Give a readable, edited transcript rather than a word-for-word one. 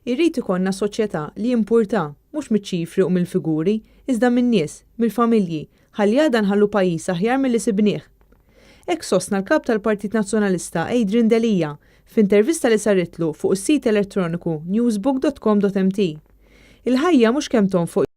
Irrid ikollna soċjetà li jimpurta mhux miċ-ċifri u mill-figuri, iżda min-nies, mill-familji, ħalli għadha nħallu pajjiż aħjar milli sibnieh. Hekk sostna l-kap tal-Partit Nazzjonalista Adrian Delija f'intervista li saritlu fuq is-sit elettroniku newsbook.com.mt. Il-ħajja mhux kemm tonfoq